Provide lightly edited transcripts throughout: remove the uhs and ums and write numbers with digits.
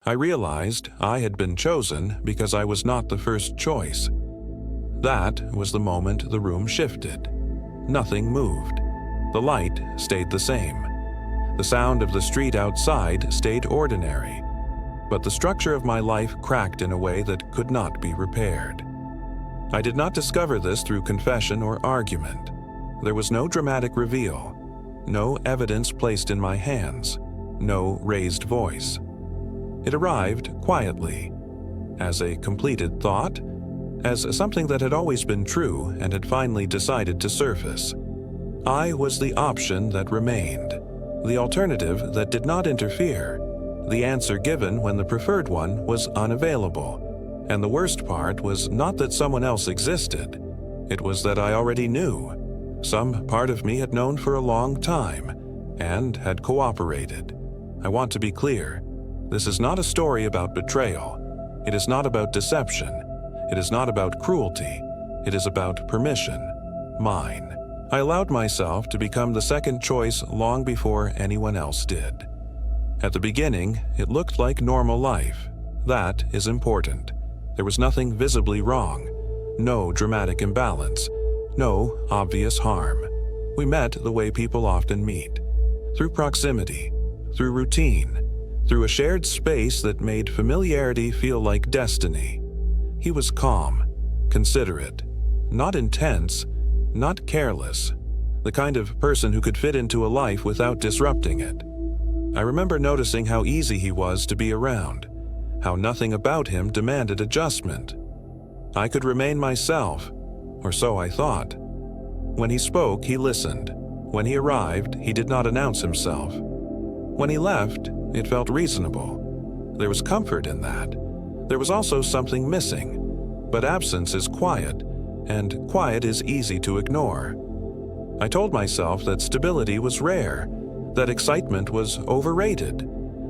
I realized I had been chosen because I was not the first choice. That was the moment the room shifted. Nothing moved. The light stayed the same. The sound of the street outside stayed ordinary, but the structure of my life cracked in a way that could not be repaired. I did not discover this through confession or argument. There was no dramatic reveal, no evidence placed in my hands, no raised voice. It arrived quietly, as a completed thought, as something that had always been true and had finally decided to surface. I was the option that remained, the alternative that did not interfere, the answer given when the preferred one was unavailable. And the worst part was not that someone else existed. It was that I already knew. Some part of me had known for a long time and had cooperated. I want to be clear. This is not a story about betrayal. It is not about deception. It is not about cruelty. It is about permission. Mine. I allowed myself to become the second choice long before anyone else did. At the beginning, it looked like normal life. That is important. There was nothing visibly wrong. No dramatic imbalance. No obvious harm. We met the way people often meet. Through proximity. Through routine. Through a shared space that made familiarity feel like destiny. He was calm, considerate, not intense, not careless, the kind of person who could fit into a life without disrupting it. I remember noticing how easy he was to be around, how nothing about him demanded adjustment. I could remain myself, or so I thought. When he spoke, he listened. When he arrived, he did not announce himself. When he left, it felt reasonable. There was comfort in that. There was also something missing, but absence is quiet, and quiet is easy to ignore. I told myself that stability was rare, that excitement was overrated,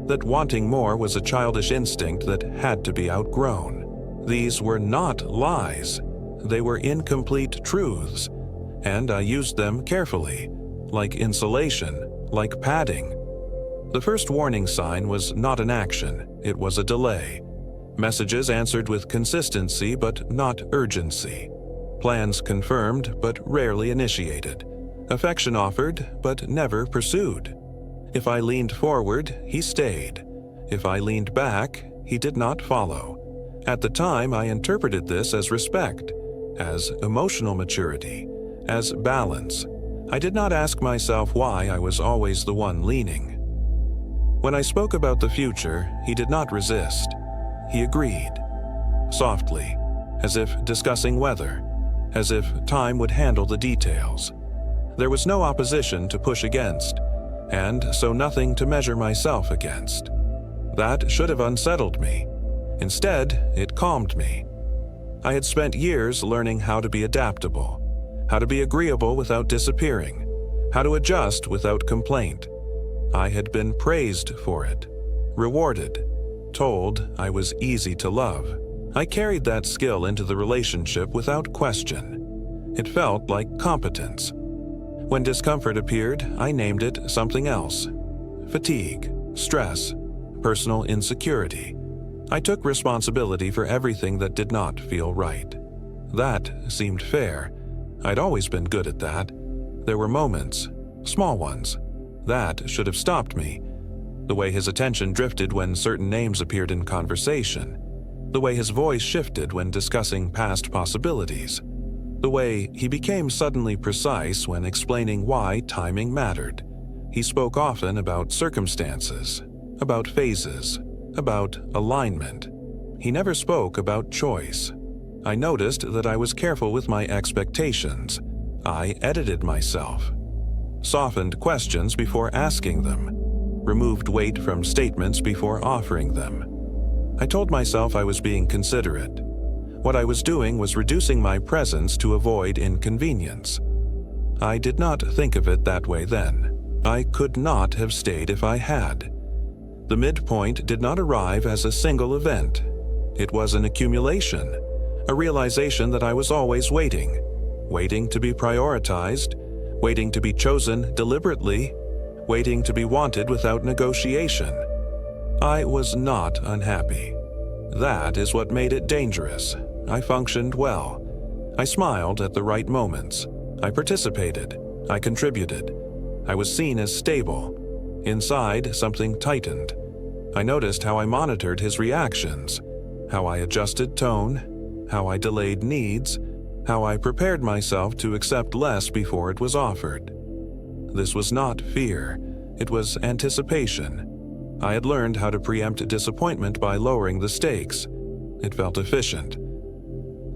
that wanting more was a childish instinct that had to be outgrown. These were not lies. They were incomplete truths, and I used them carefully, like insulation, like padding. The first warning sign was not an action, it was a delay. Messages answered with consistency but not urgency. Plans confirmed but rarely initiated. Affection offered but never pursued. If I leaned forward, he stayed. If I leaned back, he did not follow. At the time, I interpreted this as respect, as emotional maturity, as balance. I did not ask myself why I was always the one leaning. When I spoke about the future, he did not resist. He agreed. Softly, as if discussing weather, as if time would handle the details. There was no opposition to push against, and so nothing to measure myself against. That should have unsettled me. Instead, it calmed me. I had spent years learning how to be adaptable, how to be agreeable without disappearing, how to adjust without complaint. I had been praised for it, rewarded, told I was easy to love. I carried that skill into the relationship without question. It felt like competence. When discomfort appeared, I named it something else. Fatigue, stress, personal insecurity. I took responsibility for everything that did not feel right. That seemed fair. I'd always been good at that. There were moments, small ones. That should have stopped me. The way his attention drifted when certain names appeared in conversation. The way his voice shifted when discussing past possibilities. The way he became suddenly precise when explaining why timing mattered. He spoke often about circumstances, about phases, about alignment. He never spoke about choice. I noticed that I was careful with my expectations. I edited myself. Softened questions before asking them. Removed weight from statements before offering them. I told myself I was being considerate. What I was doing was reducing my presence to avoid inconvenience. I did not think of it that way then. I could not have stayed if I had. The midpoint did not arrive as a single event. It was an accumulation, a realization that I was always waiting, waiting to be prioritized, waiting to be chosen deliberately, waiting to be wanted without negotiation. I was not unhappy. That is what made it dangerous. I functioned well. I smiled at the right moments. I participated. I contributed. I was seen as stable. Inside, something tightened. I noticed how I monitored his reactions, how I adjusted tone, how I delayed needs, how I prepared myself to accept less before it was offered. This was not fear. It was anticipation. I had learned how to preempt disappointment by lowering the stakes. It felt efficient.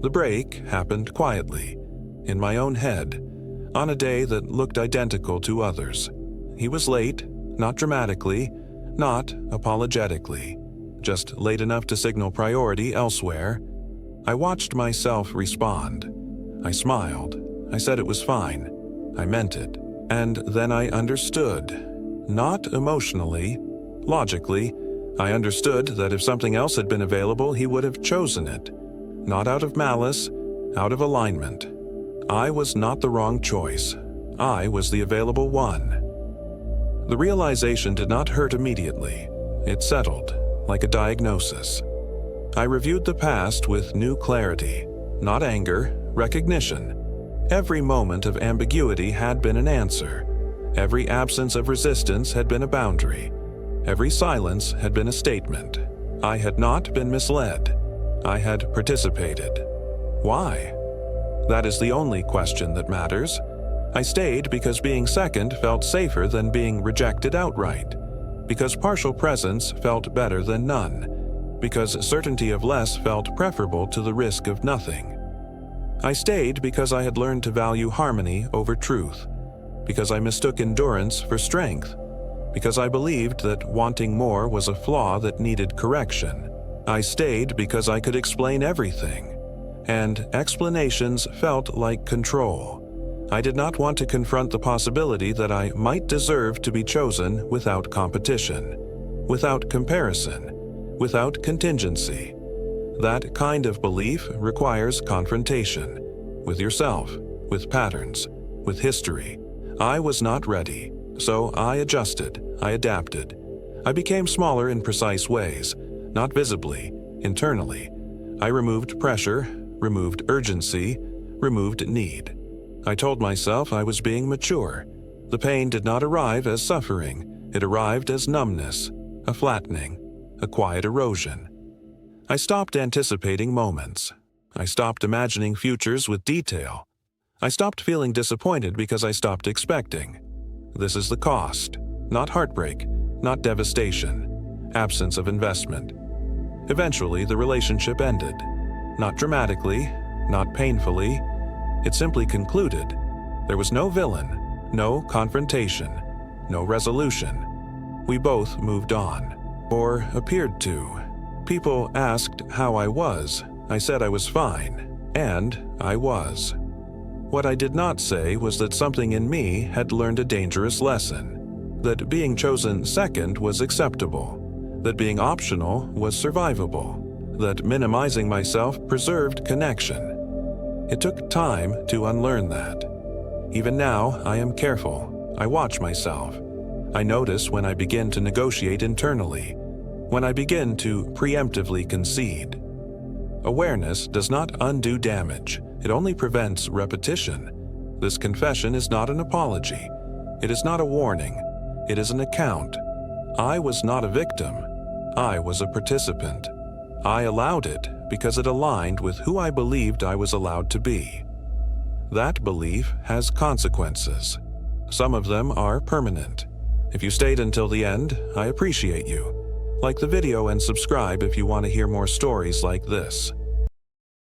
The break happened quietly, in my own head, on a day that looked identical to others. He was late, not dramatically, not apologetically, just late enough to signal priority elsewhere. I watched myself respond. I smiled. I said it was fine. I meant it. And then I understood. Not emotionally, logically, I understood that if something else had been available, he would have chosen it. Not out of malice, out of alignment. I was not the wrong choice. I was the available one. The realization did not hurt immediately. It settled, like a diagnosis. I reviewed the past with new clarity, not anger, recognition. Every moment of ambiguity had been an answer. Every absence of resistance had been a boundary. Every silence had been a statement. I had not been misled. I had participated. Why? That is the only question that matters. I stayed because being second felt safer than being rejected outright. Because partial presence felt better than none. Because certainty of less felt preferable to the risk of nothing. I stayed because I had learned to value harmony over truth. Because I mistook endurance for strength. Because I believed that wanting more was a flaw that needed correction. I stayed because I could explain everything. And explanations felt like control. I did not want to confront the possibility that I might deserve to be chosen without competition, without comparison, without contingency. That kind of belief requires confrontation, with yourself, with patterns, with history. I was not ready, so I adjusted, I adapted. I became smaller in precise ways, not visibly, internally. I removed pressure, removed urgency, removed need. I told myself I was being mature. The pain did not arrive as suffering. It arrived as numbness, a flattening, a quiet erosion. I stopped anticipating moments. I stopped imagining futures with detail. I stopped feeling disappointed because I stopped expecting. This is the cost. Not heartbreak, not devastation, absence of investment. Eventually, the relationship ended. Not dramatically, not painfully. It simply concluded. There was no villain, no confrontation, no resolution. We both moved on, or appeared to. People asked how I was. I said I was fine, and I was. What I did not say was that something in me had learned a dangerous lesson. That being chosen second was acceptable. That being optional was survivable. That minimizing myself preserved connection. It took time to unlearn that. Even now, I am careful. I watch myself. I notice when I begin to negotiate internally, when I begin to preemptively concede. Awareness does not undo damage. It only prevents repetition. This confession is not an apology. It is not a warning. It is an account. I was not a victim. I was a participant. I allowed it because it aligned with who I believed I was allowed to be. That belief has consequences. Some of them are permanent. If you stayed until the end, I appreciate you. Like the video and subscribe if you want to hear more stories like this.